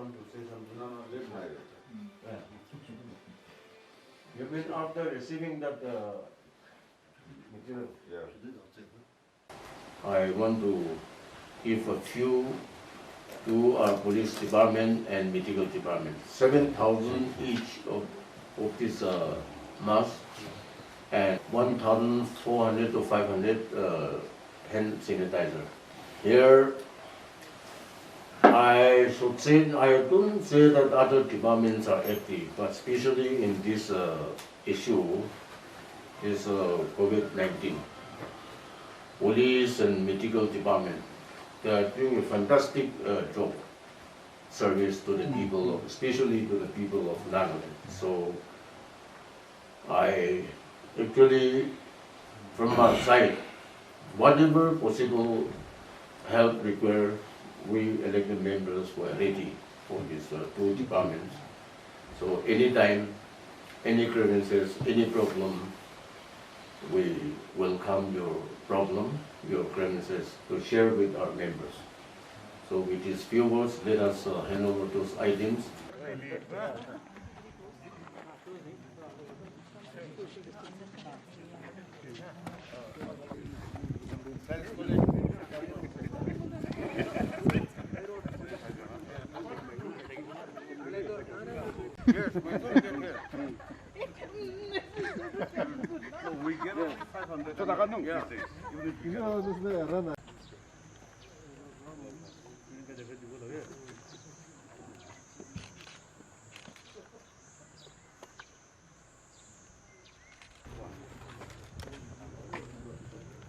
want to say something? No, let my yeah. You've been after receiving that material? Yeah. I want to give a few to our police department and medical department. 7,000 each of this mask and 1,400 to 500 hand sanitizer. Here, I should say, I don't say that other departments are active, but especially in this issue, is COVID-19. Police and medical department, they are doing a fantastic job, service to the people, especially to the people of Nagaland. So I actually, from my side, whatever possible help required, we elected members were ready for these two departments. So anytime, any grievances, any problem, we welcome your problem, your grievances to share with our members. So with these few words, let us hand over those items. Yes, we get here. So we get 500. Yeah.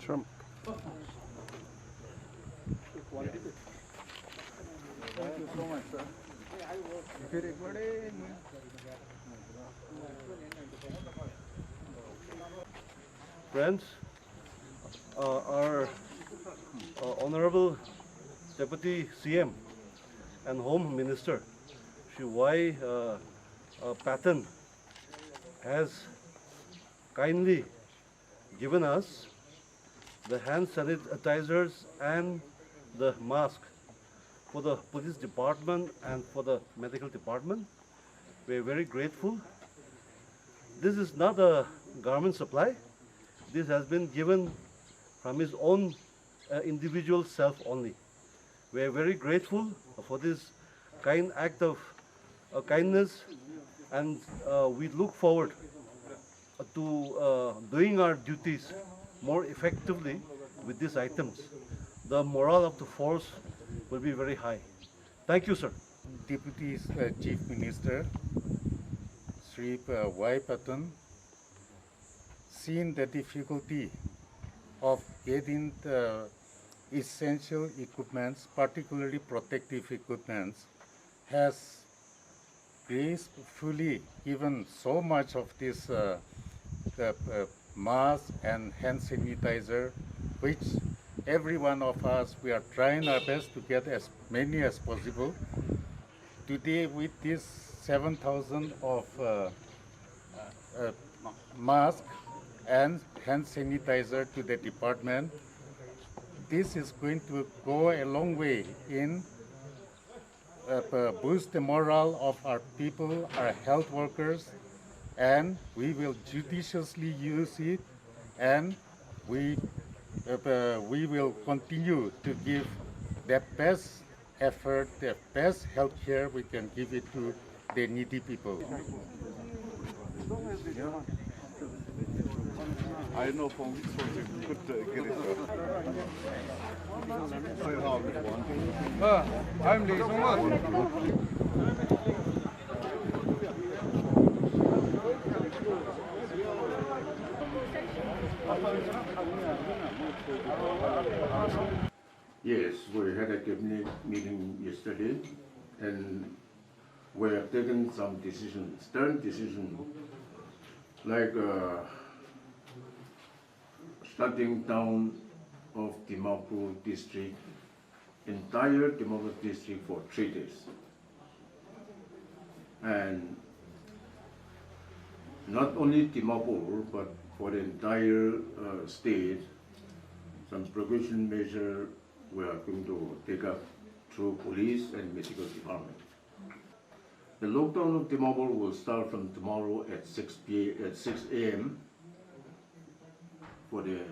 Trump. Thank you so much, sir. Friends, our Honorable Deputy CM and Home Minister, Shri Y. Patton, has kindly given us the hand sanitizers and the mask for the police department and for the medical department. We're very grateful. This is not a government supply. This has been given from his own individual self only. We're very grateful for this kind act of kindness, and we look forward to doing our duties more effectively with these items. The morale of the force will be very high. Thank you, sir. Deputy Chief Minister, Sri Y. Patton, seen the difficulty of getting the essential equipments, particularly protective equipments, has gracefully given so much of this mask and hand sanitizer, which every one of us, we are trying our best to get as many as possible. Today, with this 7,000 of masks and hand sanitizer to the department, this is going to go a long way in boost the morale of our people, our health workers, and we will judiciously use it, and we will continue to give the best effort, the best health care we can give it to the needy people. I know from which source you could get it. I'm Lee Yes, we had a cabinet meeting yesterday, and we have taken some decisions, stern decisions, like shutting down of Dimapur district, entire Dimapur district for 3 days. And not only Dimapur, but for the entire state, some precaution measure we are going to take up through police and medical department. The lockdown of Timor will start from tomorrow at 6 a.m. for 3 days.